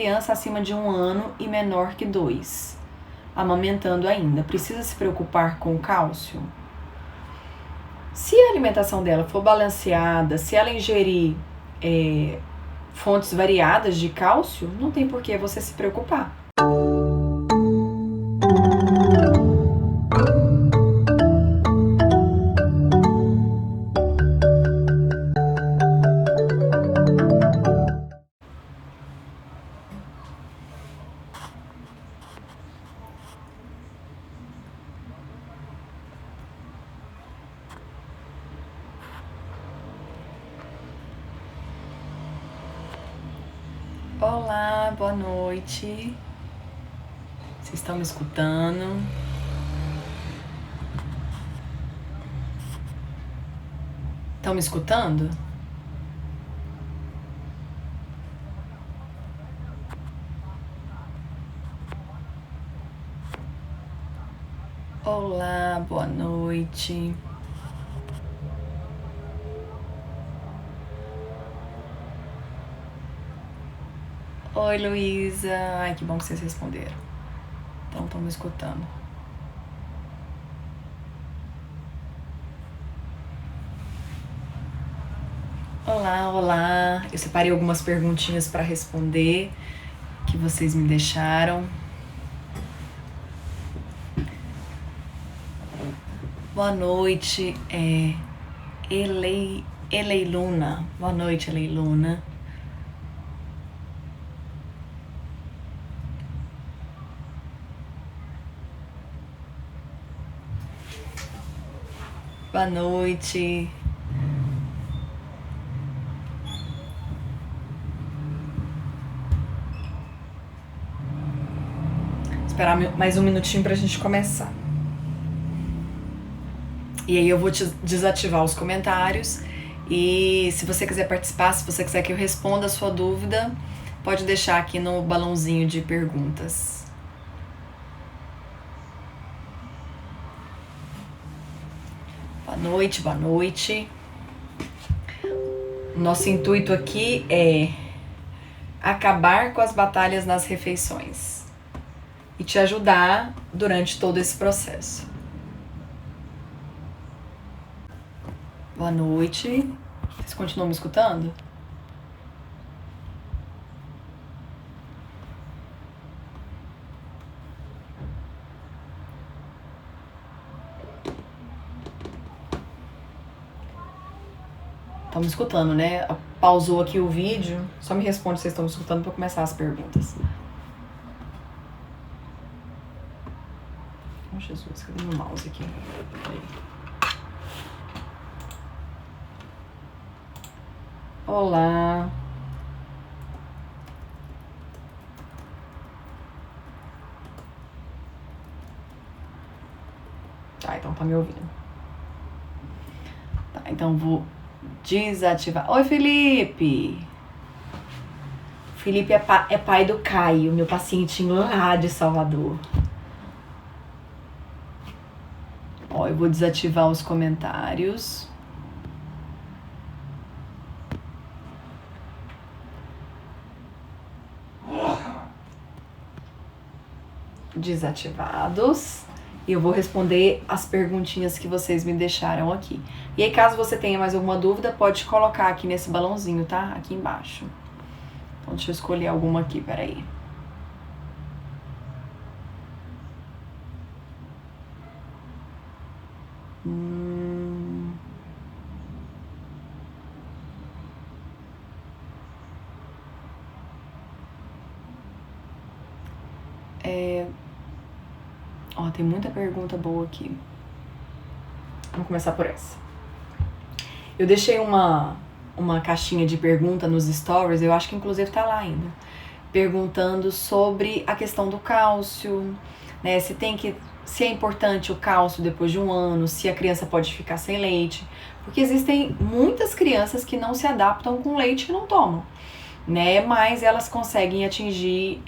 Criança acima de 1 ano e menor que 2, amamentando ainda, precisa se preocupar com o cálcio? Se a alimentação dela for balanceada, se ela ingerir fontes variadas de cálcio, não tem por que você se preocupar. Olá, boa noite. Vocês estão me escutando? Estão me escutando? Olá, boa noite. Oi, Luísa. Ai, que bom que vocês responderam. Então, estão me escutando. Olá, olá. Eu separei algumas perguntinhas para responder que vocês me deixaram. Boa noite, Eleiluna. Boa noite, Eleiluna. Boa noite. Esperar mais um minutinho pra gente começar. E aí eu vou desativar os comentários. E se você quiser participar, se você quiser que eu responda a sua dúvida, pode deixar aqui no balãozinho de perguntas. Boa noite, boa noite. Nosso intuito aqui é acabar com as batalhas nas refeições e te ajudar durante todo esse processo. Boa noite. Vocês continuam me escutando? Estão me escutando, né? Pausou aqui o vídeo. Só me responde se vocês estão me escutando para começar as perguntas. Oh, Jesus, cadê meu mouse aqui? Peraí. Olá. Tá, então tá me ouvindo. Tá, então vou desativar. Oi, Felipe! Felipe é pai do Caio, meu pacientinho lá de Salvador. Ó, eu vou desativar os comentários. Desativados. E eu vou responder as perguntinhas que vocês me deixaram aqui. E aí, caso você tenha mais alguma dúvida, pode colocar aqui nesse balãozinho, tá? Aqui embaixo. Então, deixa eu escolher alguma aqui, peraí. Ó, tem muita pergunta boa aqui. Vamos começar por essa. Eu deixei uma caixinha de pergunta nos stories, eu acho que inclusive tá lá ainda, perguntando sobre a questão do cálcio, né? Se é importante o cálcio depois de 1 ano, se a criança pode ficar sem leite, porque existem muitas crianças que não se adaptam com leite e não tomam, né? Mas elas conseguem atingir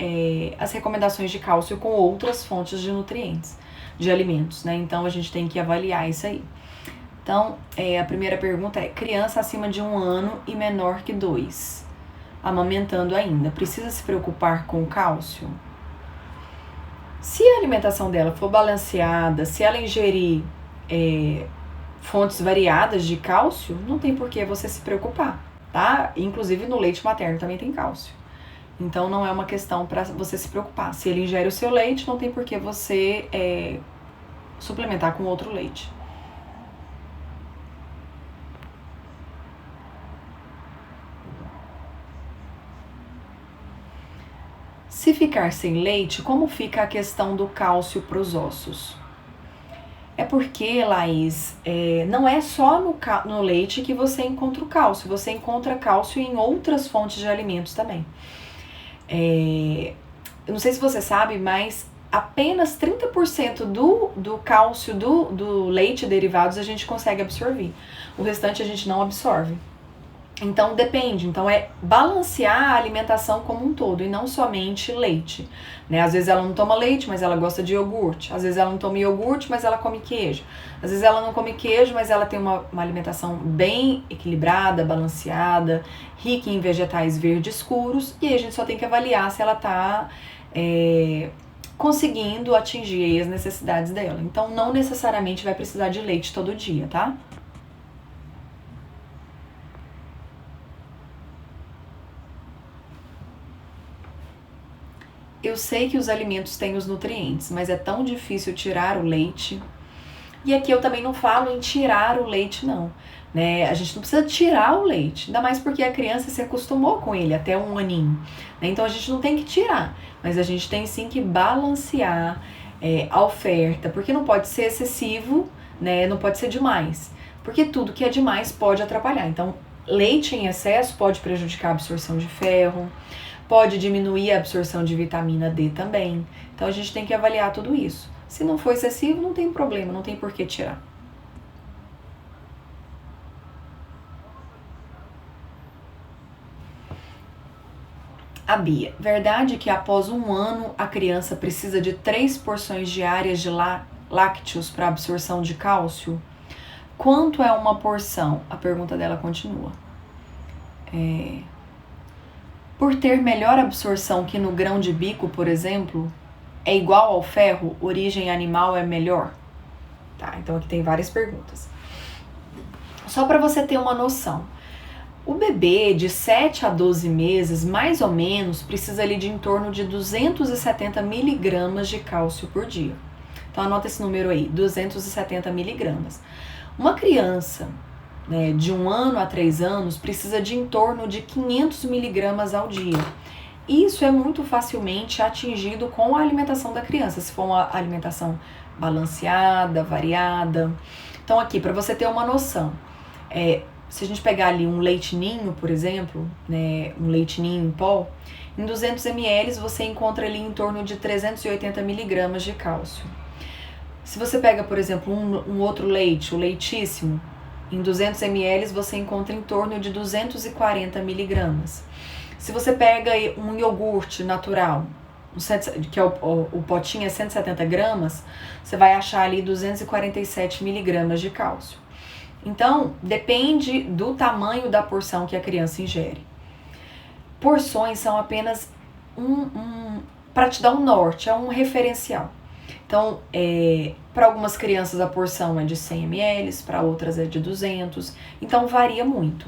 as recomendações de cálcio com outras fontes de nutrientes, de alimentos, né? Então a gente tem que avaliar isso aí. Então, a primeira pergunta é: criança acima de 1 ano e menor que 2, amamentando ainda, precisa se preocupar com o cálcio? Se a alimentação dela for balanceada, se ela ingerir fontes variadas de cálcio, não tem por que você se preocupar, tá? Inclusive no leite materno também tem cálcio. Então não é uma questão para você se preocupar. Se ele ingere o seu leite, não tem por que você suplementar com outro leite. Se ficar sem leite, como fica a questão do cálcio para os ossos? É porque, Laís, não é só no leite que você encontra o cálcio, você encontra cálcio em outras fontes de alimentos também. Eu não sei se você sabe, mas apenas 30% do cálcio do leite e derivados a gente consegue absorver. O restante a gente não absorve. Então depende, então é balancear a alimentação como um todo e não somente leite, né? Às vezes ela não toma leite, mas ela gosta de iogurte, às vezes ela não toma iogurte, mas ela come queijo, às vezes ela não come queijo, mas ela tem uma alimentação bem equilibrada, balanceada, rica em vegetais verdes escuros, e aí a gente só tem que avaliar se ela tá conseguindo atingir as necessidades dela. Então não necessariamente vai precisar de leite todo dia, tá? Eu sei que os alimentos têm os nutrientes, mas é tão difícil tirar o leite. E aqui eu também não falo em tirar o leite, não. Né? A gente não precisa tirar o leite, ainda mais porque a criança se acostumou com ele até 1 aninho. Né? Então a gente não tem que tirar, mas a gente tem sim que balancear a oferta, porque não pode ser excessivo, né? Não pode ser demais, porque tudo que é demais pode atrapalhar. Então leite em excesso pode prejudicar a absorção de ferro, pode diminuir a absorção de vitamina D também. Então a gente tem que avaliar tudo isso. Se não for excessivo, não tem problema, não tem por que tirar. A Bia, verdade que após 1 ano a criança precisa de 3 porções diárias de lácteos para absorção de cálcio? Quanto é uma porção? A pergunta dela continua. Por ter melhor absorção que no grão de bico, por exemplo, é igual ao ferro, origem animal é melhor? Tá, então aqui tem várias perguntas. Só para você ter uma noção, o bebê de 7 a 12 meses, mais ou menos, precisa ali de em torno de 270 miligramas de cálcio por dia. Então anota esse número aí, 270 miligramas. Uma criança, né, de 1 ano a 3 anos precisa de em torno de 500 miligramas ao dia. Isso é muito facilmente atingido com a alimentação da criança, se for uma alimentação balanceada, variada. Então aqui, para você ter uma noção, se a gente pegar ali um leite ninho, por exemplo, né, um leite ninho em pó, em 200 ml você encontra ali em torno de 380 miligramas de cálcio. Se você pega, por exemplo, um outro leite, o leitíssimo, em 200 ml você encontra em torno de 240 miligramas. Se você pega um iogurte natural, que é o potinho é 170 gramas, você vai achar ali 247 miligramas de cálcio. Então, depende do tamanho da porção que a criança ingere. Porções são apenas para te dar um norte, é um referencial. Então, para algumas crianças a porção é de 100 ml, para outras é de 200, então varia muito.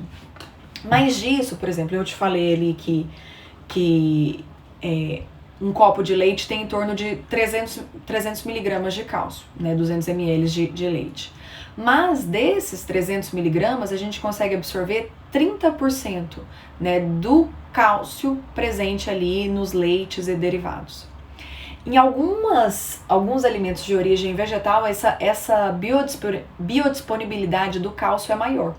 Mas disso, por exemplo, eu te falei ali que um copo de leite tem em torno de 300 miligramas de cálcio, né, 200 ml de leite. Mas desses 300 miligramas, a gente consegue absorver 30%, né, do cálcio presente ali nos leites e derivados. Em alguns alimentos de origem vegetal, essa biodisponibilidade do cálcio é maior.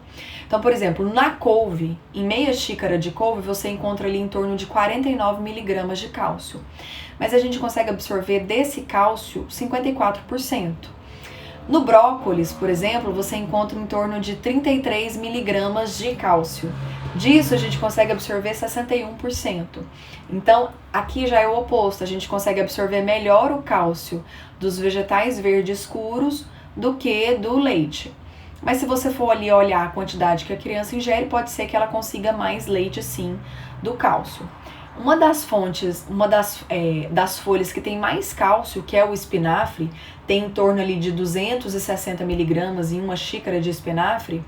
Então, por exemplo, na couve, em meia xícara de couve, você encontra ali em torno de 49 miligramas de cálcio. Mas a gente consegue absorver desse cálcio 54%. No brócolis, por exemplo, você encontra em torno de 33 miligramas de cálcio. Disso a gente consegue absorver 61%. Então, aqui já é o oposto, a gente consegue absorver melhor o cálcio dos vegetais verdes escuros do que do leite. Mas se você for ali olhar a quantidade que a criança ingere, pode ser que ela consiga mais leite sim do cálcio. Uma das fontes, das folhas que tem mais cálcio, que é o espinafre, tem em torno ali de 260 miligramas em uma xícara de espinafre.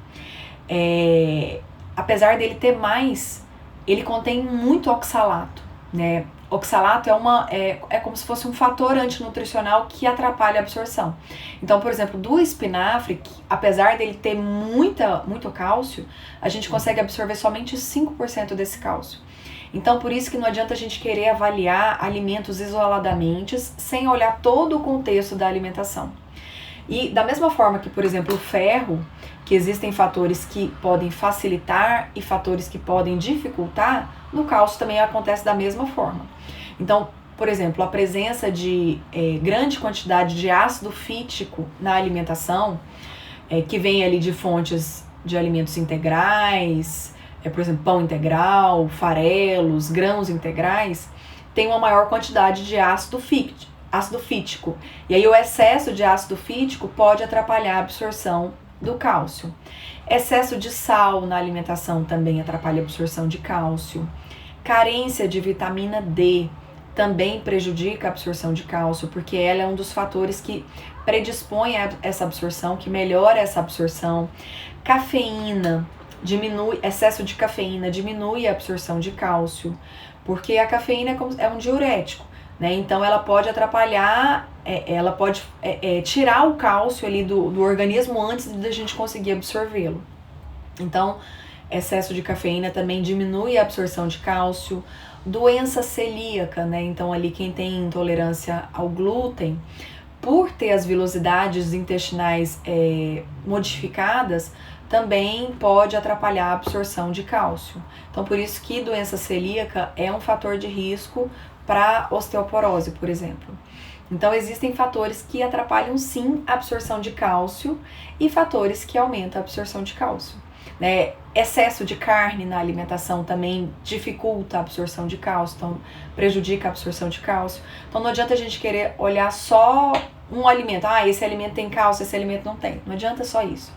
Apesar dele ter mais, ele contém muito oxalato, né? Oxalato é como se fosse um fator antinutricional que atrapalha a absorção. Então, por exemplo, do espinafre, que, apesar dele ter muito cálcio, a gente consegue absorver somente 5% desse cálcio. Então, por isso que não adianta a gente querer avaliar alimentos isoladamente, sem olhar todo o contexto da alimentação. E da mesma forma que, por exemplo, o ferro, que existem fatores que podem facilitar e fatores que podem dificultar, no cálcio também acontece da mesma forma. Então, por exemplo, a presença de grande quantidade de ácido fítico na alimentação, que vem ali de fontes de alimentos integrais, por exemplo, pão integral, farelos, grãos integrais, tem uma maior quantidade de ácido fítico. E aí o excesso de ácido fítico pode atrapalhar a absorção do cálcio. Excesso de sal na alimentação também atrapalha a absorção de cálcio. Carência de vitamina D também prejudica a absorção de cálcio, porque ela é um dos fatores que predispõe a essa absorção, que melhora essa absorção. Excesso de cafeína diminui a absorção de cálcio, porque a cafeína é um diurético, né? Então ela pode atrapalhar, ela pode tirar o cálcio ali do organismo antes de a gente conseguir absorvê-lo. Então, excesso de cafeína também diminui a absorção de cálcio. Doença celíaca, né? Então ali quem tem intolerância ao glúten, por ter as vilosidades intestinais modificadas, também pode atrapalhar a absorção de cálcio. Então, por isso que doença celíaca é um fator de risco para osteoporose, por exemplo. Então, existem fatores que atrapalham sim a absorção de cálcio e fatores que aumentam a absorção de cálcio, né? Excesso de carne na alimentação também dificulta a absorção de cálcio, então prejudica a absorção de cálcio. Então, não adianta a gente querer olhar só um alimento. Esse alimento tem cálcio, esse alimento não tem. Não adianta só isso.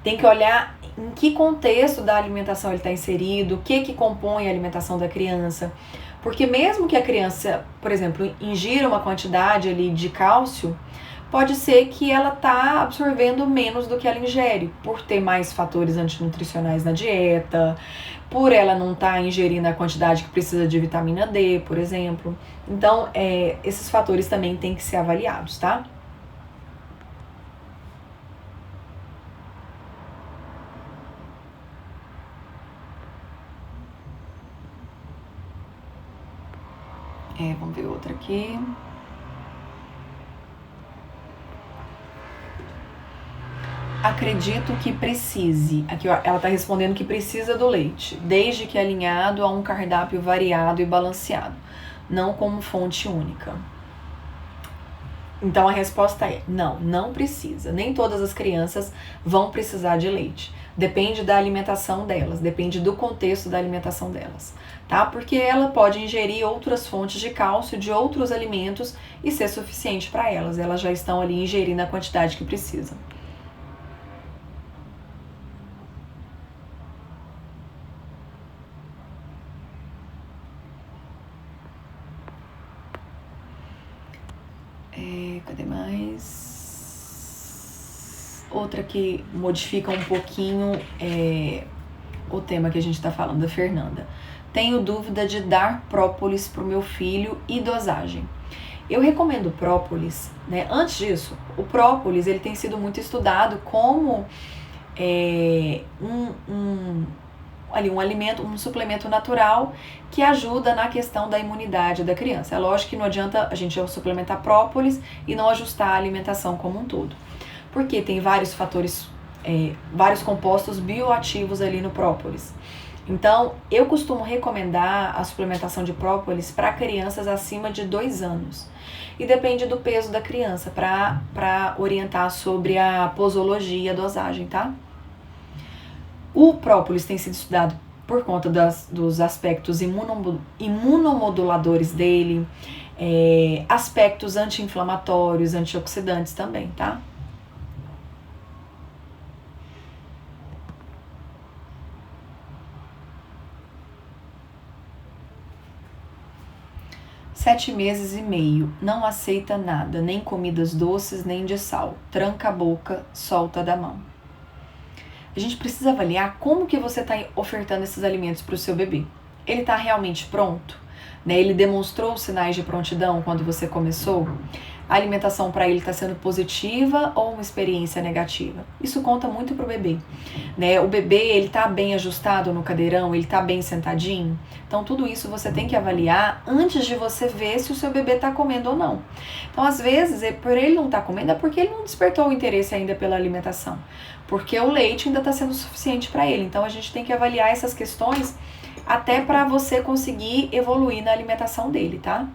Tem que olhar em que contexto da alimentação ele está inserido, o que compõe a alimentação da criança. Porque mesmo que a criança, por exemplo, ingira uma quantidade ali de cálcio, pode ser que ela está absorvendo menos do que ela ingere, por ter mais fatores antinutricionais na dieta, por ela não estar ingerindo a quantidade que precisa de vitamina D, por exemplo. Então, esses fatores também têm que ser avaliados, tá? Vamos ver outra aqui. Acredito que precise. Aqui, ó, ela está respondendo que precisa do leite, desde que alinhado a um cardápio variado e balanceado, não como fonte única. Então a resposta é não precisa. Nem todas as crianças vão precisar de leite. Depende da alimentação delas, depende do contexto da alimentação delas, tá? Porque ela pode ingerir outras fontes de cálcio de outros alimentos e ser suficiente para elas. Elas já estão ali ingerindo a quantidade que precisam. Cadê mais? Outra que modifica um pouquinho o tema que a gente está falando, da Fernanda. Tenho dúvida de dar própolis para o meu filho e dosagem. Eu recomendo própolis, né? Antes disso, o própolis ele tem sido muito estudado como um alimento, um suplemento natural que ajuda na questão da imunidade da criança. É lógico que não adianta a gente suplementar própolis e não ajustar a alimentação como um todo, porque tem vários fatores, vários compostos bioativos ali no própolis. Então, eu costumo recomendar a suplementação de própolis para crianças acima de 2 anos. E depende do peso da criança para orientar sobre a posologia e a dosagem, tá? O própolis tem sido estudado por conta dos aspectos imunomoduladores dele, aspectos anti-inflamatórios, antioxidantes também, tá? 7 meses e meio, não aceita nada, nem comidas doces, nem de sal. Tranca a boca, solta da mão. A gente precisa avaliar como que você está ofertando esses alimentos para o seu bebê. Ele está realmente pronto? Né? Ele demonstrou sinais de prontidão quando você começou? A alimentação para ele está sendo positiva ou uma experiência negativa? Isso conta muito para o bebê. Né? O bebê, ele está bem ajustado no cadeirão, ele está bem sentadinho? Então tudo isso você tem que avaliar antes de você ver se o seu bebê está comendo ou não. Então às vezes, por ele não estar comendo é porque ele não despertou o interesse ainda pela alimentação. Porque o leite ainda está sendo suficiente para ele. Então a gente tem que avaliar essas questões até para você conseguir evoluir na alimentação dele, tá?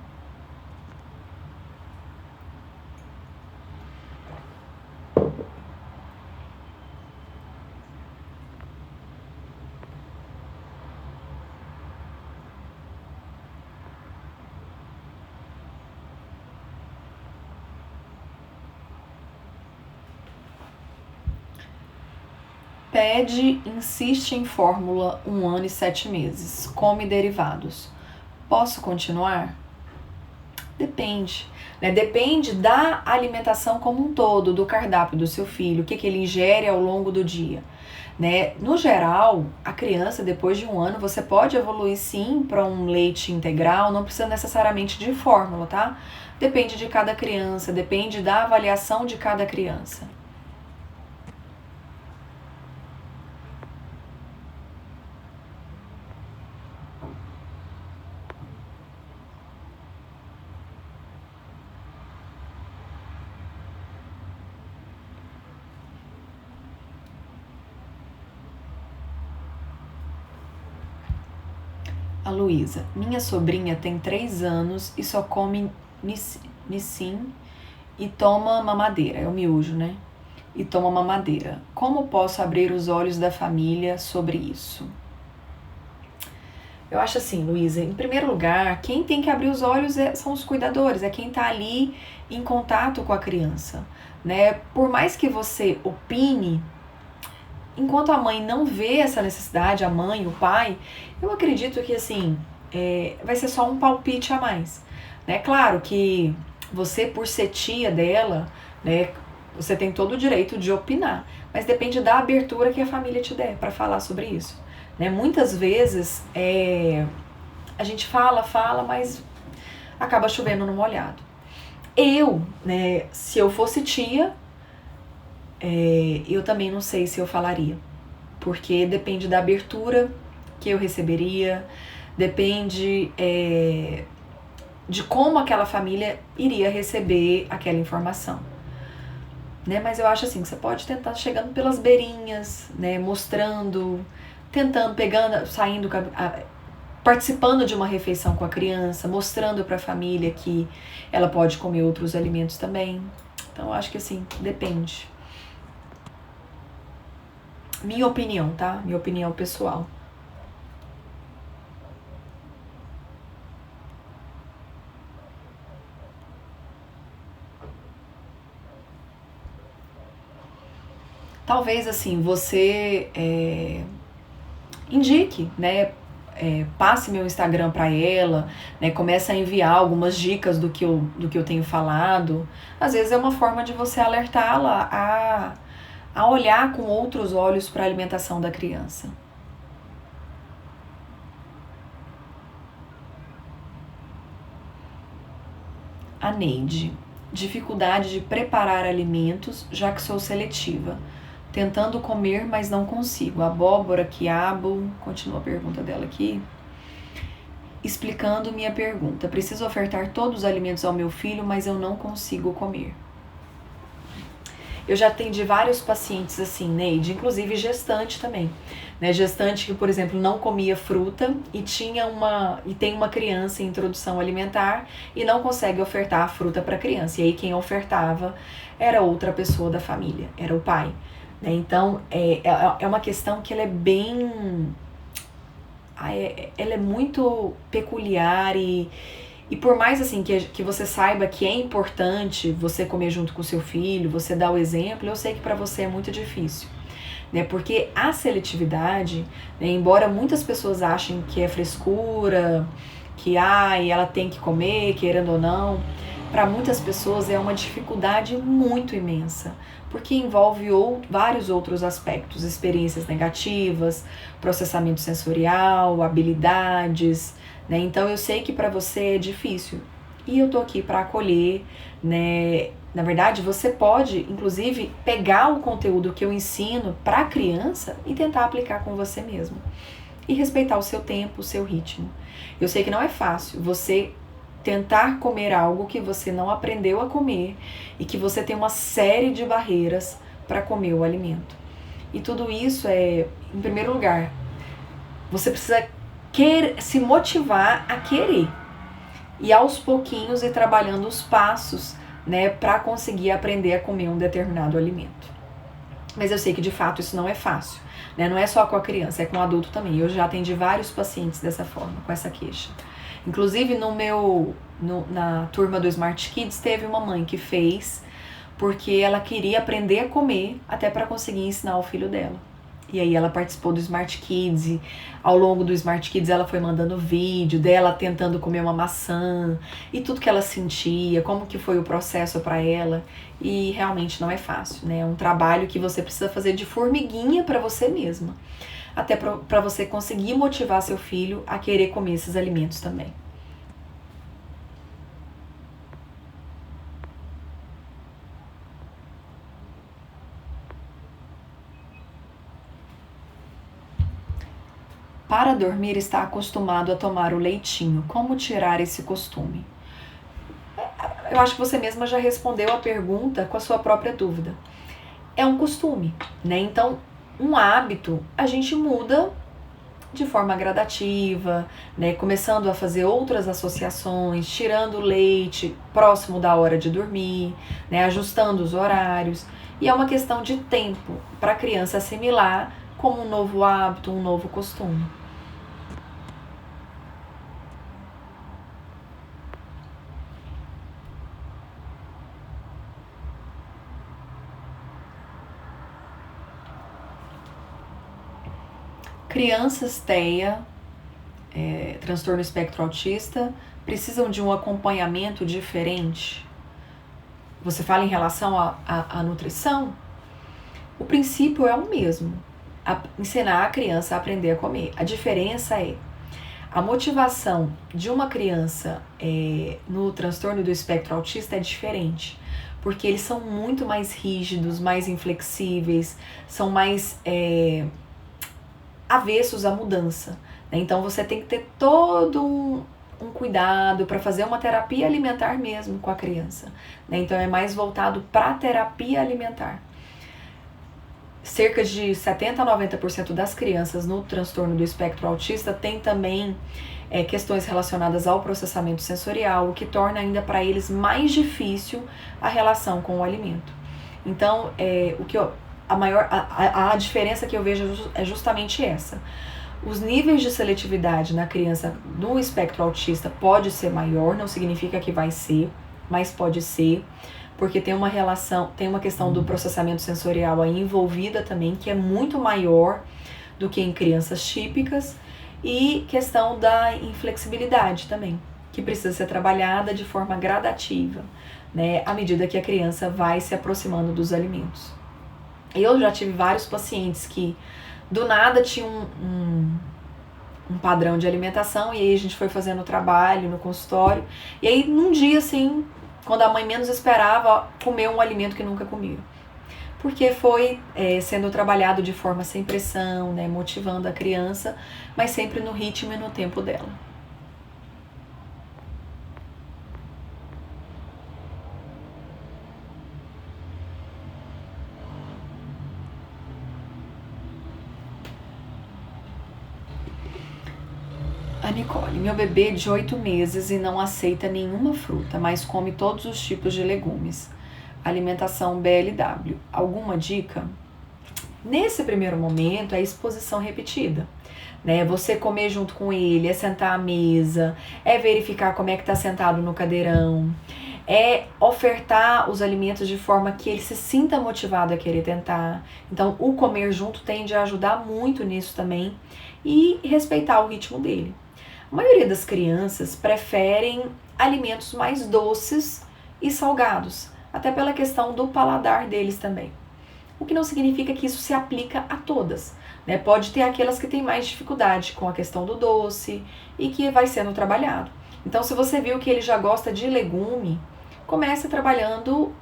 Pede, insiste em fórmula 1 ano e 7 meses. Come derivados. Posso continuar? Depende. Né? Depende da alimentação como um todo, do cardápio do seu filho, o que ele ingere ao longo do dia. Né? No geral, a criança, depois de 1 ano, você pode evoluir sim para um leite integral, não precisa necessariamente de fórmula, tá? Depende de cada criança, depende da avaliação de cada criança. A Luísa, minha sobrinha tem 3 anos e só come nissin e toma mamadeira, é o miojo, né? E toma mamadeira. Como posso abrir os olhos da família sobre isso? Eu acho assim, Luísa, em primeiro lugar, quem tem que abrir os olhos são os cuidadores, é quem tá ali em contato com a criança, né? Por mais que você opine, enquanto a mãe não vê essa necessidade, a mãe, o pai, eu acredito que assim, vai ser só um palpite a mais. Né? Claro que você, por ser tia dela, né, você tem todo o direito de opinar, mas depende da abertura que a família te der para falar sobre isso. Né? Muitas vezes a gente fala, mas acaba chovendo no molhado. Eu, né, se eu fosse tia, eu também não sei se eu falaria, porque depende da abertura que eu receberia, depende de como aquela família iria receber aquela informação. Né? Mas eu acho assim, que você pode tentar chegando pelas beirinhas, né? Mostrando, tentando, pegando, saindo, participando de uma refeição com a criança, mostrando para a família que ela pode comer outros alimentos também. Então eu acho que assim, depende. Minha opinião, tá? Minha opinião pessoal. Talvez assim, você indique, né? Passe meu Instagram para ela, né? Comece a enviar algumas dicas do que eu tenho falado. Às vezes é uma forma de você alertá-la a olhar com outros olhos para a alimentação da criança. A Neide. Dificuldade de preparar alimentos, já que sou seletiva. Tentando comer, mas não consigo. Abóbora, quiabo... Continua a pergunta dela aqui. Explicando minha pergunta. Preciso ofertar todos os alimentos ao meu filho, mas eu não consigo comer. Eu já atendi vários pacientes assim, Neide, inclusive gestante também. Né? Gestante que, por exemplo, não comia fruta e tem uma criança em introdução alimentar e não consegue ofertar a fruta para a criança. E aí quem ofertava era outra pessoa da família, era o pai. Né? Então, é uma questão que ela é bem... Ela é muito peculiar e por mais assim que você saiba que é importante você comer junto com o seu filho, você dar o exemplo, eu sei que para você é muito difícil. Né? Porque a seletividade, né, embora muitas pessoas achem que é frescura, que ela tem que comer, querendo ou não. Para muitas pessoas é uma dificuldade muito imensa, porque envolve vários outros aspectos, experiências negativas, processamento sensorial, habilidades, né? Então eu sei que para você é difícil e eu tô aqui para acolher, né? Na verdade, você pode, inclusive, pegar o conteúdo que eu ensino para a criança e tentar aplicar com você mesmo. E respeitar o seu tempo, o seu ritmo. Eu sei que não é fácil você tentar comer algo que você não aprendeu a comer e que você tem uma série de barreiras para comer o alimento. E tudo isso em primeiro lugar, você precisa se motivar a querer. E aos pouquinhos ir trabalhando os passos, né, para conseguir aprender a comer um determinado alimento. Mas eu sei que de fato isso não é fácil, né? Não é só com a criança, é com o adulto também. Eu já atendi vários pacientes dessa forma, com essa queixa. Inclusive na turma do Smart Kids teve uma mãe que fez porque ela queria aprender a comer até para conseguir ensinar o filho dela. E aí ela participou do Smart Kids e ao longo do Smart Kids ela foi mandando vídeo dela tentando comer uma maçã e tudo que ela sentia, como que foi o processo para ela. E realmente não é fácil, né? É um trabalho que você precisa fazer de formiguinha para você mesma, até para você conseguir motivar seu filho a querer comer esses alimentos também. Para dormir está acostumado a tomar o leitinho. Como tirar esse costume? Eu acho que você mesma já respondeu a pergunta com a sua própria dúvida. É um costume, né? Então, um hábito a gente muda de forma gradativa, né? Começando a fazer outras associações, tirando o leite próximo da hora de dormir, né? Ajustando os horários. E é uma questão de tempo para a criança assimilar como um novo hábito, um novo costume. Crianças TEA, transtorno espectro autista, precisam de um acompanhamento diferente? Você fala em relação à nutrição? O princípio é o mesmo, ensinar a criança a aprender a comer. A diferença é a motivação de uma criança no transtorno do espectro autista é diferente, porque eles são muito mais rígidos, mais inflexíveis, são mais avessos à mudança, né? Então você tem que ter todo um cuidado para fazer uma terapia alimentar mesmo com a criança, né? Então é mais voltado para a terapia alimentar. Cerca de 70 a 90% das crianças no transtorno do espectro autista tem também questões relacionadas ao processamento sensorial, o que torna ainda para eles mais difícil a relação com o alimento. Então, a diferença que eu vejo é justamente essa. Os níveis de seletividade na criança no espectro autista pode ser maior, não significa que vai ser, mas pode ser, porque tem uma relação, tem uma questão do processamento sensorial aí envolvida também, que é muito maior do que em crianças típicas, e questão da inflexibilidade também, que precisa ser trabalhada de forma gradativa, né, à medida que a criança vai se aproximando dos alimentos. Eu já tive vários pacientes que do nada tinham um padrão de alimentação e aí a gente foi fazendo o trabalho no consultório e aí num dia assim, quando a mãe menos esperava, comeu um alimento que nunca comia. Porque foi sendo trabalhado de forma sem pressão, né, motivando a criança, mas sempre no ritmo e no tempo dela. A Nicole, meu bebê de 8 meses e não aceita nenhuma fruta, mas come todos os tipos de legumes. Alimentação BLW. Alguma dica? Nesse primeiro momento, é exposição repetida, né? Você comer junto com ele, é sentar à mesa, é verificar como é que está sentado no cadeirão, é ofertar os alimentos de forma que ele se sinta motivado a querer tentar. Então, o comer junto tende a ajudar muito nisso também e respeitar o ritmo dele. A maioria das crianças preferem alimentos mais doces e salgados, até pela questão do paladar deles também. O que não significa que isso se aplica a todas, né? Pode ter aquelas que têm mais dificuldade com a questão do doce e que vai sendo trabalhado. Então, se você viu que ele já gosta de legume, comece trabalhando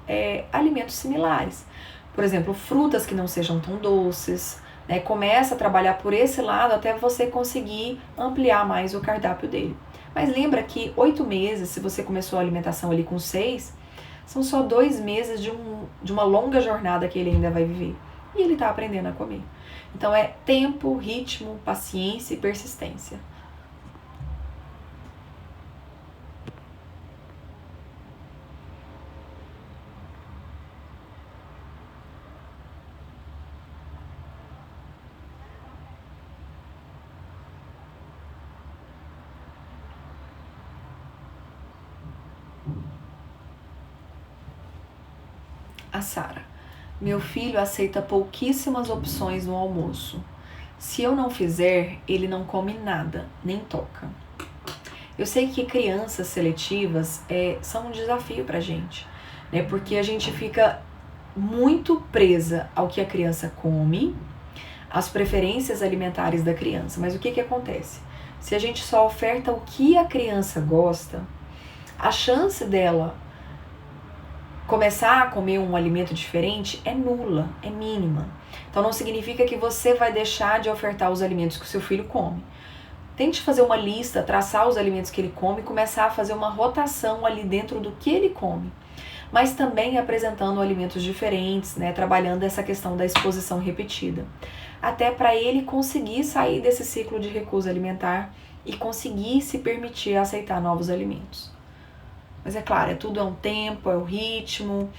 alimentos similares. Por exemplo, frutas que não sejam tão doces, né? Começa a trabalhar por esse lado até você conseguir ampliar mais o cardápio dele. Mas lembra que 8 meses, se você começou a alimentação ali com 6, são só 2 meses de uma longa jornada que ele ainda vai viver. E ele está aprendendo a comer. Então é tempo, ritmo, paciência e persistência. A Sara: meu filho aceita pouquíssimas opções no almoço. Se eu não fizer, ele não come nada, nem toca. Eu sei que crianças seletivas são um desafio pra gente, né? Porque a gente fica muito presa ao que a criança come, às preferências alimentares da criança. Mas o que acontece? Se a gente só oferta o que a criança gosta, a chance dela começar a comer um alimento diferente é nula, é mínima. Então não significa que você vai deixar de ofertar os alimentos que o seu filho come. Tente fazer uma lista, traçar os alimentos que ele come e começar a fazer uma rotação ali dentro do que ele come. Mas também apresentando alimentos diferentes, né, trabalhando essa questão da exposição repetida. Até para ele conseguir sair desse ciclo de recusa alimentar e conseguir se permitir aceitar novos alimentos. Mas é claro, tudo é um tempo, é o ritmo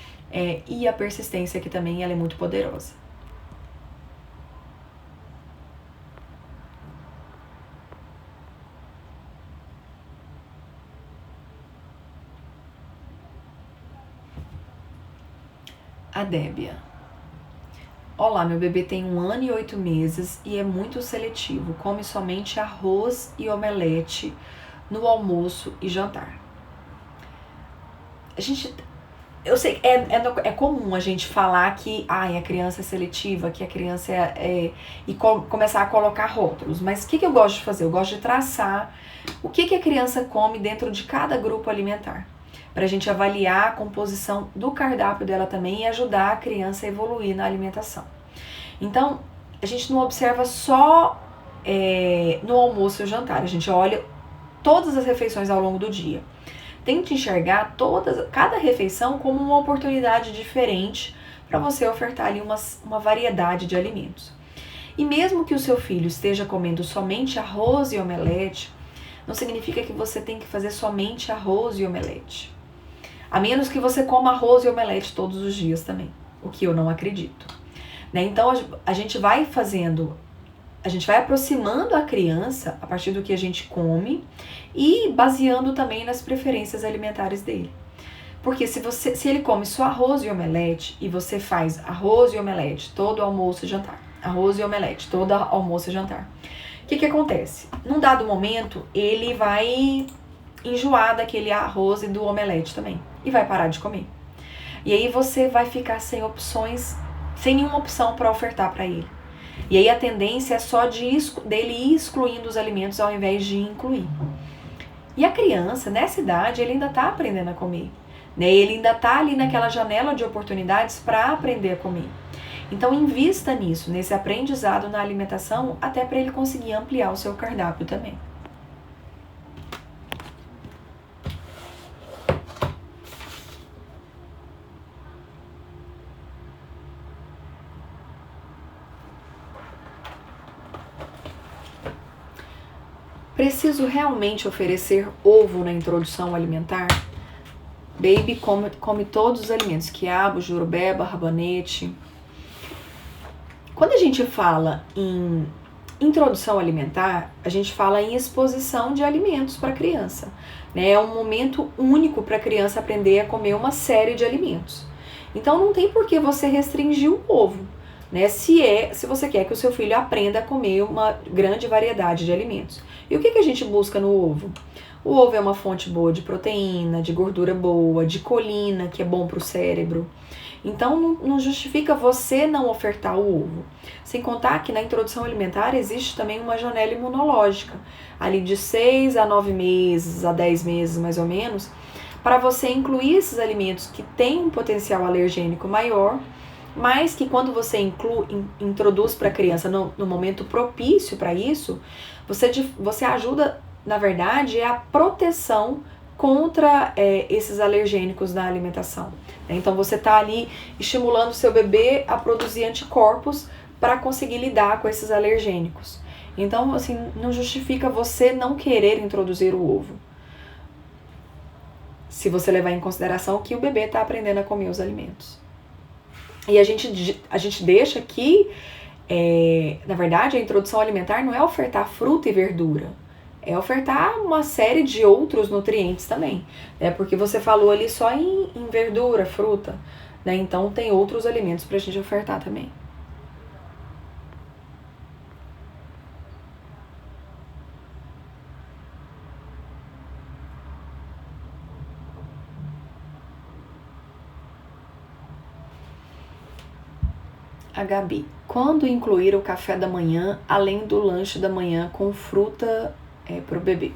e a persistência que também ela é muito poderosa. A Débia: olá, meu bebê tem 1 ano e 8 meses e é muito seletivo. Come somente arroz e omelete no almoço e jantar. Eu sei, é comum a gente falar que a criança é seletiva, que a criança começar a colocar rótulos. Mas o que eu gosto de fazer? Eu gosto de traçar o que a criança come dentro de cada grupo alimentar, para a gente avaliar a composição do cardápio dela também e ajudar a criança a evoluir na alimentação. Então, a gente não observa só no almoço e jantar, a gente olha todas as refeições ao longo do dia. Tente enxergar cada refeição como uma oportunidade diferente para você ofertar ali uma variedade de alimentos. E mesmo que o seu filho esteja comendo somente arroz e omelete, não significa que você tem que fazer somente arroz e omelete. A menos que você coma arroz e omelete todos os dias também, o que eu não acredito. Né? Então a gente vai aproximando a criança a partir do que a gente come e baseando também nas preferências alimentares dele. Porque se ele come só arroz e omelete e você faz arroz e omelete todo almoço e jantar, arroz e omelete todo almoço e jantar, o que acontece? Num dado momento ele vai enjoar daquele arroz e do omelete também e vai parar de comer. E aí você vai ficar sem nenhuma opção para ofertar para ele. E aí a tendência é só dele ir excluindo os alimentos ao invés de incluir. E a criança, nessa idade, ele ainda está aprendendo a comer. Né? Ele ainda está ali naquela janela de oportunidades para aprender a comer. Então invista nisso, nesse aprendizado na alimentação, até para ele conseguir ampliar o seu cardápio também. Preciso realmente oferecer ovo na introdução alimentar? Baby come todos os alimentos, quiabo, jurubeba, rabanete. Quando a gente fala em introdução alimentar, a gente fala em exposição de alimentos para a criança. Né? É um momento único para a criança aprender a comer uma série de alimentos. Então não tem por que você restringir o ovo. né? Se você quer que o seu filho aprenda a comer uma grande variedade de alimentos. E o que a gente busca no ovo? O ovo é uma fonte boa de proteína, de gordura boa, de colina, que é bom para o cérebro. Então não justifica você não ofertar o ovo. Sem contar que na introdução alimentar existe também uma janela imunológica, ali de 6 a 9 meses, a 10 meses mais ou menos, para você incluir esses alimentos que têm um potencial alergênico maior, mas que quando você introduz para a criança no momento propício para isso, você ajuda, na verdade, a proteção contra esses alergênicos na alimentação. Então você está ali estimulando o seu bebê a produzir anticorpos para conseguir lidar com esses alergênicos. Então, assim, não justifica você não querer introduzir o ovo, se você levar em consideração que o bebê está aprendendo a comer os alimentos. E a gente deixa que, na verdade, a introdução alimentar não é ofertar fruta e verdura, é ofertar uma série de outros nutrientes também, né? Porque você falou ali só em verdura, fruta, né? Então tem outros alimentos pra gente ofertar também. A Gabi, quando incluir o café da manhã além do lanche da manhã com fruta para o bebê?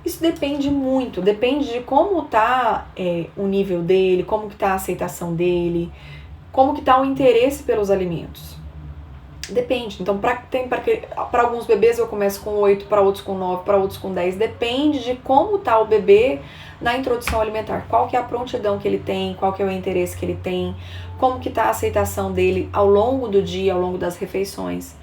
Isso depende muito, depende de como tá o nível dele, como que tá a aceitação dele, como que tá o interesse pelos alimentos. Depende. Então, para alguns bebês eu começo com 8, para outros com 9, para outros com 10. Depende de como tá o bebê na introdução alimentar. Qual que é a prontidão que ele tem, qual que é o interesse que ele tem, como que tá a aceitação dele ao longo do dia, ao longo das refeições.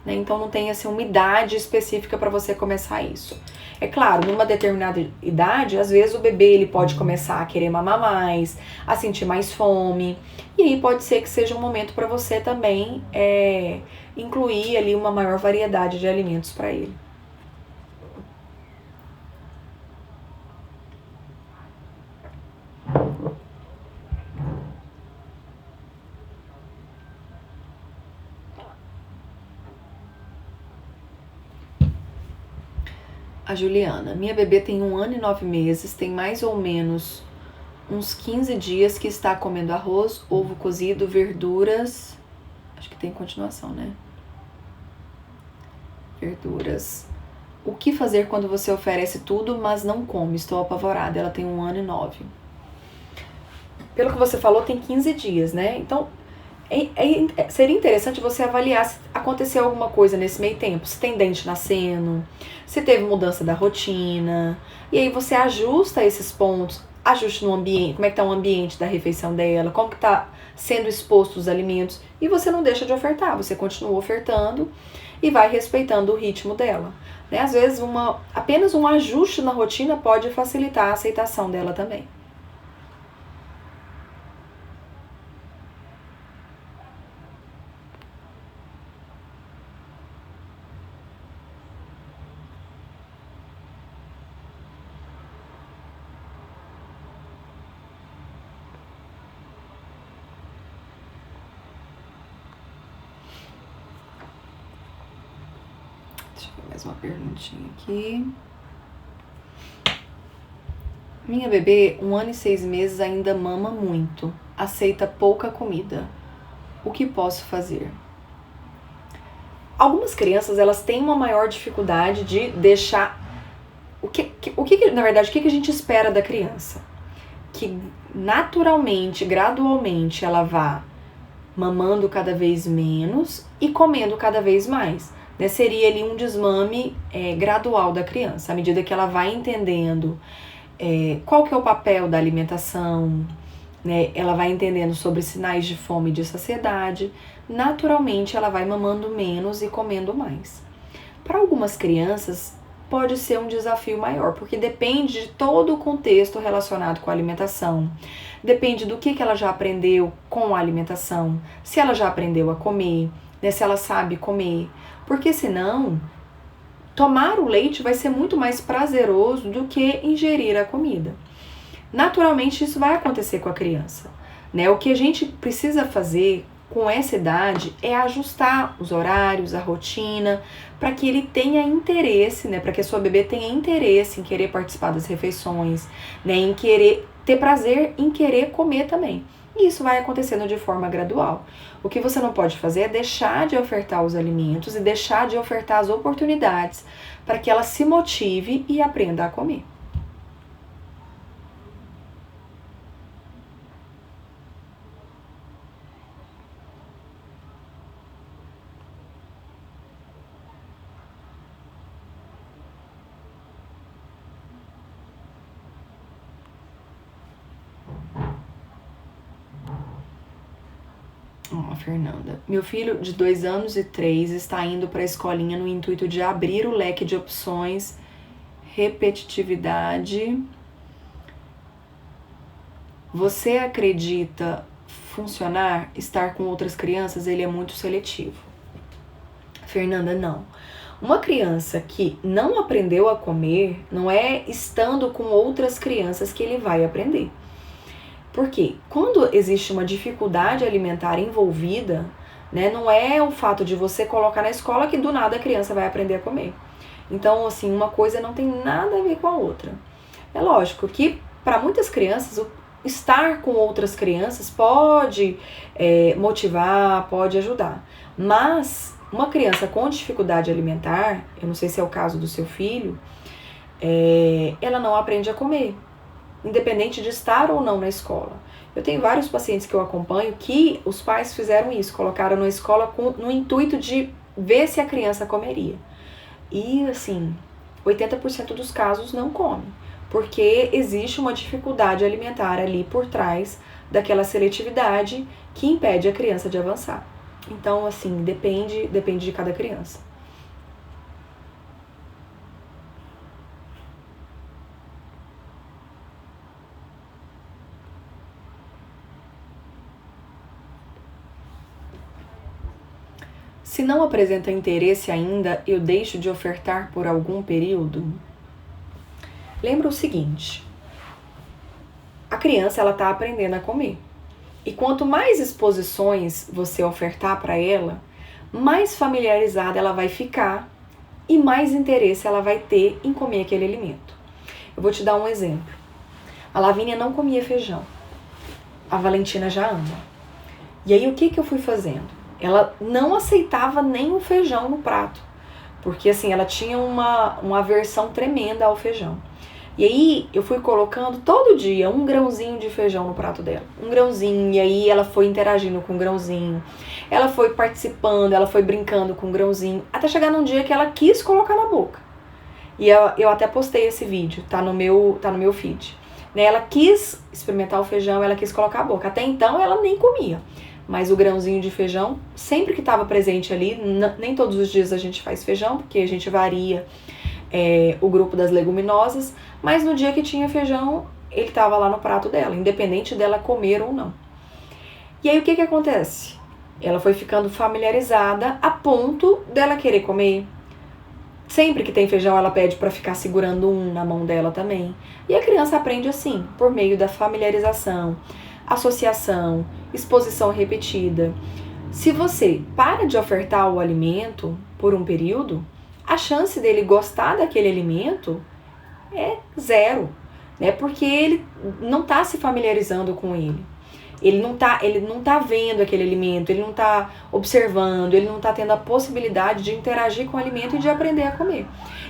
Né? Então, não tem assim, uma idade específica para você começar isso. É claro, numa determinada idade, às vezes o bebê ele pode começar a querer mamar mais, a sentir mais fome. E aí pode ser que seja um momento para você também incluir ali uma maior variedade de alimentos para ele. A Juliana, minha bebê tem 1 ano e 9 meses, tem mais ou menos uns 15 dias que está comendo arroz, ovo cozido, verduras. Acho que tem continuação, né? Verduras. O que fazer quando você oferece tudo, mas não come? Estou apavorada. Ela tem 1 ano e 9. Pelo que você falou, tem 15 dias, né? Então, seria interessante você avaliar se aconteceu alguma coisa nesse meio tempo. Se tem dente nascendo, se teve mudança da rotina. E aí você ajusta esses pontos. Ajuste no ambiente, como é que tá o ambiente da refeição dela, como que tá sendo exposto os alimentos, e você não deixa de ofertar, você continua ofertando e vai respeitando o ritmo dela. Né? Às vezes apenas um ajuste na rotina pode facilitar a aceitação dela também. Mais uma perguntinha aqui. Minha bebê, 1 ano e 6 meses, ainda mama muito. Aceita pouca comida. O que posso fazer? Algumas crianças, elas têm uma maior dificuldade de deixar... Na verdade, o que a gente espera da criança? Que naturalmente, gradualmente, ela vá mamando cada vez menos e comendo cada vez mais. Né? Seria ali um desmame gradual da criança, à medida que ela vai entendendo qual que é o papel da alimentação, né? Ela vai entendendo sobre sinais de fome e de saciedade, naturalmente ela vai mamando menos e comendo mais. Para algumas crianças pode ser um desafio maior, porque depende de todo o contexto relacionado com a alimentação, depende do que ela já aprendeu com a alimentação, se ela já aprendeu a comer, né? Se ela sabe comer. Porque senão, tomar o leite vai ser muito mais prazeroso do que ingerir a comida. Naturalmente, isso vai acontecer com a criança. Né? O que a gente precisa fazer com essa idade é ajustar os horários, a rotina, para que ele tenha interesse, né? Para que a sua bebê tenha interesse em querer participar das refeições, né? Em querer ter prazer em querer comer também. E isso vai acontecendo de forma gradual. O que você não pode fazer é deixar de ofertar os alimentos e deixar de ofertar as oportunidades para que ela se motive e aprenda a comer. Fernanda. Meu filho de 2 anos e 3 está indo para a escolinha no intuito de abrir o leque de opções, repetitividade. Você acredita funcionar estar com outras crianças? Ele é muito seletivo. Fernanda, não. Uma criança que não aprendeu a comer, não é estando com outras crianças que ele vai aprender. Porque quando existe uma dificuldade alimentar envolvida, né, não é o fato de você colocar na escola que do nada a criança vai aprender a comer. Então, assim, uma coisa não tem nada a ver com a outra. É lógico que para muitas crianças, estar com outras crianças pode motivar, pode ajudar. Mas uma criança com dificuldade alimentar, eu não sei se é o caso do seu filho, ela não aprende a comer, independente de estar ou não na escola. Eu tenho vários pacientes que eu acompanho que os pais fizeram isso, colocaram na escola no intuito de ver se a criança comeria. E assim, 80% dos casos não come, porque existe uma dificuldade alimentar ali por trás daquela seletividade que impede a criança de avançar. Então, assim, depende de cada criança. Se não apresenta interesse ainda, eu deixo de ofertar por algum período? Lembra o seguinte, a criança ela está aprendendo a comer. E quanto mais exposições você ofertar para ela, mais familiarizada ela vai ficar e mais interesse ela vai ter em comer aquele alimento. Eu vou te dar um exemplo. A Lavínia não comia feijão. A Valentina já ama. E aí o que eu fui fazendo? Ela não aceitava nem o feijão no prato, porque assim, ela tinha uma aversão tremenda ao feijão. E aí eu fui colocando todo dia um grãozinho de feijão no prato dela, um grãozinho, e aí ela foi interagindo com o grãozinho, ela foi participando, ela foi brincando com o grãozinho, até chegar num dia que ela quis colocar na boca. E eu até postei esse vídeo, tá no meu feed. Né? Ela quis experimentar o feijão, ela quis colocar a boca. Até então ela nem comia. Mas o grãozinho de feijão, sempre que estava presente ali, nem todos os dias a gente faz feijão, porque a gente varia o grupo das leguminosas, mas no dia que tinha feijão, ele estava lá no prato dela, independente dela comer ou não. E aí o que acontece? Ela foi ficando familiarizada a ponto dela querer comer. Sempre que tem feijão, ela pede para ficar segurando um na mão dela também. E a criança aprende assim, por meio da familiarização, associação, exposição repetida. Se você para de ofertar o alimento por um período, a chance dele gostar daquele alimento é 0, né? Porque ele não está se familiarizando com ele. Ele não tá vendo aquele alimento, ele não está observando, ele não está tendo a possibilidade de interagir com o alimento e de aprender a comer.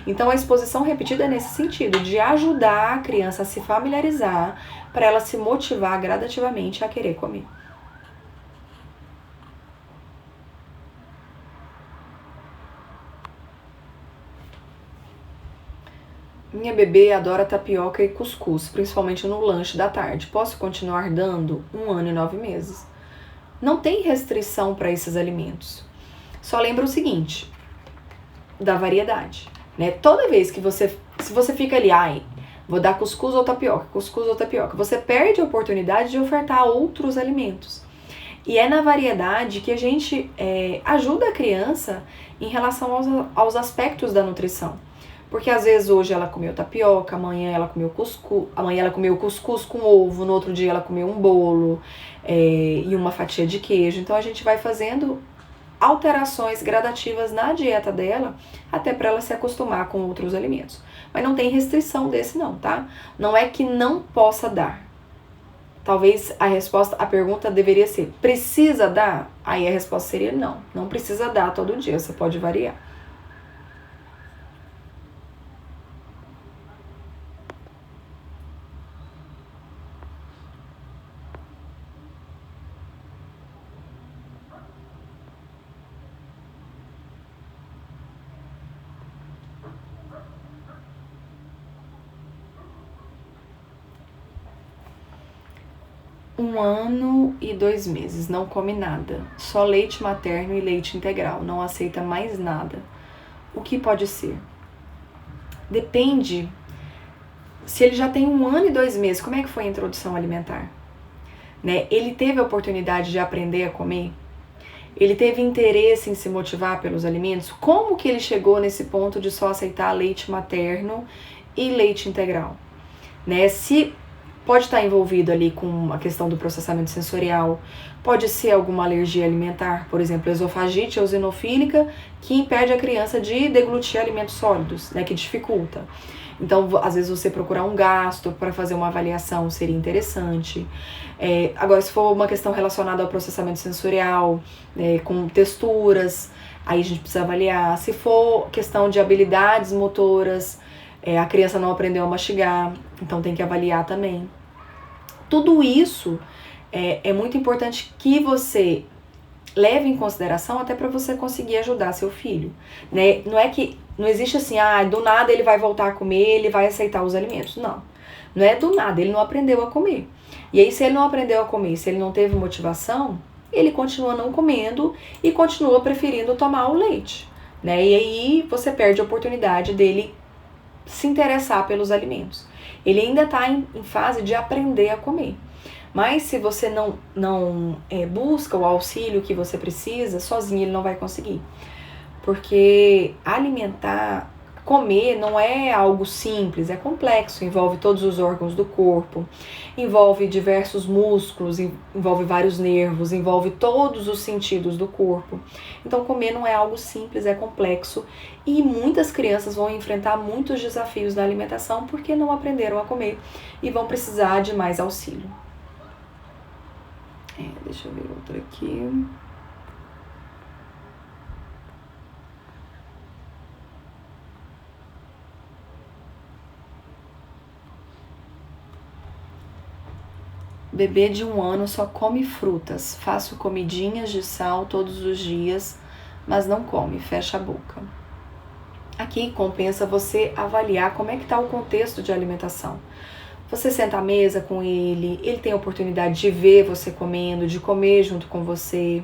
Então a exposição repetida é nesse sentido, de ajudar a criança a se familiarizar para ela se motivar gradativamente a querer comer. Minha bebê adora tapioca e cuscuz, principalmente no lanche da tarde. Posso continuar dando? 1 ano e 9 meses. Não tem restrição para esses alimentos. Só lembra o seguinte, da variedade, né? Toda vez que se você fica ali, vou dar cuscuz ou tapioca, você perde a oportunidade de ofertar outros alimentos. E é na variedade que a gente ajuda a criança em relação aos aspectos da nutrição. Porque às vezes hoje ela comeu tapioca, amanhã ela comeu cuscuz com ovo, no outro dia ela comeu um bolo e uma fatia de queijo. Então a gente vai fazendo alterações gradativas na dieta dela, até para ela se acostumar com outros alimentos. Mas não tem restrição desse não, tá? Não é que não possa dar. Talvez a pergunta deveria ser, precisa dar? Aí a resposta seria não, não precisa dar todo dia, você pode variar. Um ano e 2 meses, não come nada, só leite materno e leite integral, não aceita mais nada. O que pode ser? Depende, se ele já tem 1 ano e 2 meses, como é que foi a introdução alimentar? Né? Ele teve a oportunidade de aprender a comer? Ele teve interesse em se motivar pelos alimentos? Como que ele chegou nesse ponto de só aceitar leite materno e leite integral? Né? Se pode estar envolvido ali com a questão do processamento sensorial, pode ser alguma alergia alimentar, por exemplo, esofagite eosinofílica, que impede a criança de deglutir alimentos sólidos, né, que dificulta. Então, às vezes você procurar um gastro para fazer uma avaliação seria interessante. Agora, se for uma questão relacionada ao processamento sensorial, com texturas, aí a gente precisa avaliar. Se for questão de habilidades motoras, a criança não aprendeu a mastigar, então tem que avaliar também. Tudo isso é muito importante que você leve em consideração até para você conseguir ajudar seu filho, né? Não existe assim, do nada ele vai voltar a comer, ele vai aceitar os alimentos. Não é do nada, ele não aprendeu a comer. E aí se ele não aprendeu a comer, se ele não teve motivação, ele continua não comendo e continua preferindo tomar o leite, né? E aí você perde a oportunidade dele se interessar pelos alimentos. Ele ainda está em fase de aprender a comer. Mas se você não busca o auxílio que você precisa, sozinho ele não vai conseguir. Porque comer não é algo simples, é complexo, envolve todos os órgãos do corpo, envolve diversos músculos, envolve vários nervos, envolve todos os sentidos do corpo. Então comer não é algo simples, é complexo e muitas crianças vão enfrentar muitos desafios na alimentação porque não aprenderam a comer e vão precisar de mais auxílio. Deixa eu ver outro aqui. Bebê de 1 ano só come frutas. Faço comidinhas de sal todos os dias, mas não come, fecha a boca. Aqui compensa você avaliar como é que está o contexto de alimentação. Você senta à mesa com ele tem a oportunidade de ver você comendo, de comer junto com você.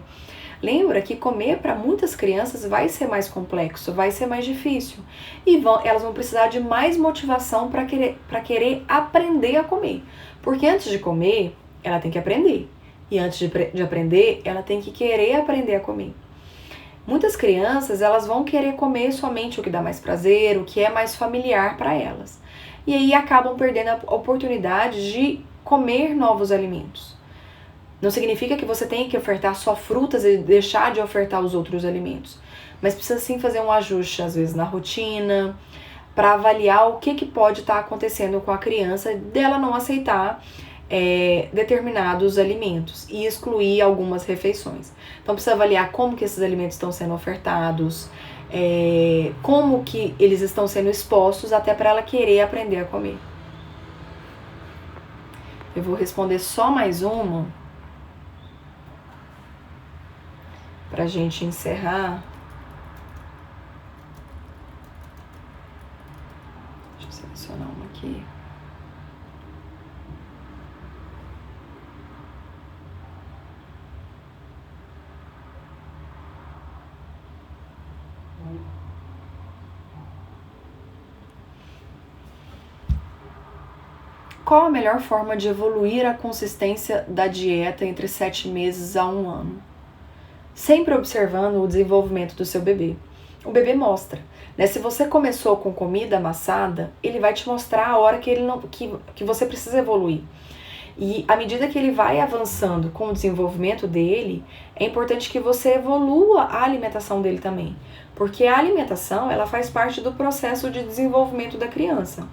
Lembra que comer para muitas crianças vai ser mais complexo, vai ser mais difícil. E elas vão precisar de mais motivação para querer aprender a comer. Porque antes de comer, ela tem que aprender. E antes de aprender, ela tem que querer aprender a comer. Muitas crianças, elas vão querer comer somente o que dá mais prazer, o que é mais familiar para elas. E aí acabam perdendo a oportunidade de comer novos alimentos. Não significa que você tenha que ofertar só frutas e deixar de ofertar os outros alimentos. Mas precisa sim fazer um ajuste, às vezes, na rotina, para avaliar o que pode estar acontecendo com a criança dela não aceitar determinados alimentos e excluir algumas refeições. Então precisa avaliar como que esses alimentos estão sendo ofertados, como que eles estão sendo expostos até para ela querer aprender a comer. Eu vou responder só mais uma pra gente encerrar. Deixa eu selecionar uma aqui. Qual a melhor forma de evoluir a consistência da dieta entre 7 meses a 1 ano? Sempre observando o desenvolvimento do seu bebê. o bebê mostra. Né? Se você começou com comida amassada, ele vai te mostrar a hora que, que você precisa evoluir. E à medida que ele vai avançando com o desenvolvimento dele, é importante que você evolua a alimentação dele também. Porque a alimentação, ela faz parte do processo de desenvolvimento da criança.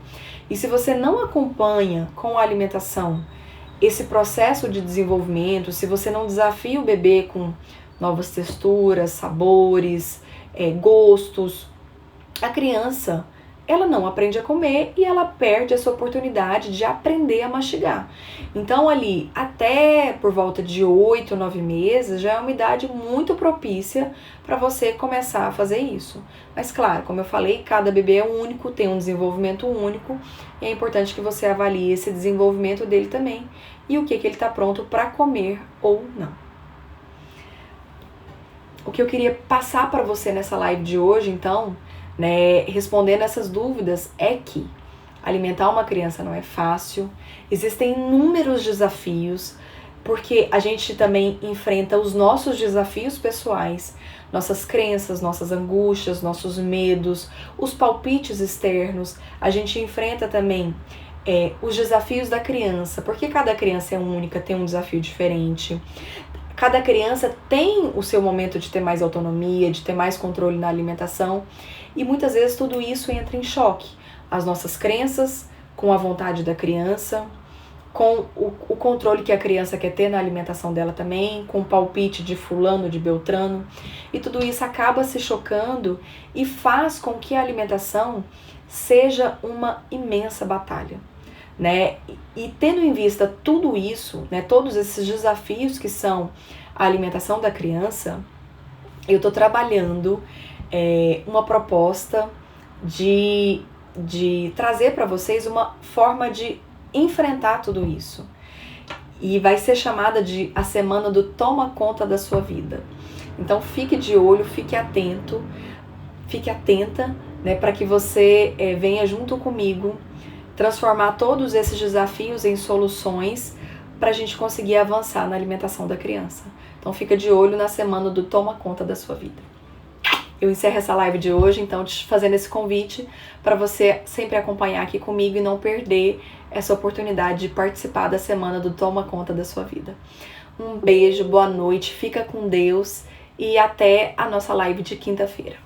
E se você não acompanha com a alimentação esse processo de desenvolvimento, se você não desafia o bebê com novas texturas, sabores, gostos, a criança, ela não aprende a comer e ela perde essa oportunidade de aprender a mastigar. Então ali, até por volta de 8, 9 meses, já é uma idade muito propícia para você começar a fazer isso. Mas claro, como eu falei, cada bebê é único, tem um desenvolvimento único, e é importante que você avalie esse desenvolvimento dele também e o que ele está pronto para comer ou não. O que eu queria passar para você nessa live de hoje, então, né, respondendo essas dúvidas, é que alimentar uma criança não é fácil, existem inúmeros desafios, porque a gente também enfrenta os nossos desafios pessoais, nossas crenças, nossas angústias, nossos medos, os palpites externos, a gente enfrenta também os desafios da criança, porque cada criança é única, tem um desafio diferente. Cada criança tem o seu momento de ter mais autonomia, de ter mais controle na alimentação, e muitas vezes tudo isso entra em choque. As nossas crenças com a vontade da criança, com o controle que a criança quer ter na alimentação dela também, com o palpite de fulano, de beltrano, e tudo isso acaba se chocando e faz com que a alimentação seja uma imensa batalha. Né? E tendo em vista tudo isso, né, todos esses desafios que são a alimentação da criança, eu estou trabalhando uma proposta de trazer para vocês uma forma de enfrentar tudo isso. E vai ser chamada de a semana do toma conta da sua vida. Então fique de olho, fique atento, fique atenta, né, para que você venha junto comigo transformar todos esses desafios em soluções para a gente conseguir avançar na alimentação da criança. Então fica de olho na semana do toma conta da sua vida. Eu encerro essa live de hoje, então, te fazendo esse convite para você sempre acompanhar aqui comigo e não perder essa oportunidade de participar da semana do toma conta da sua vida. Um beijo, boa noite, fica com Deus e até a nossa live de quinta-feira.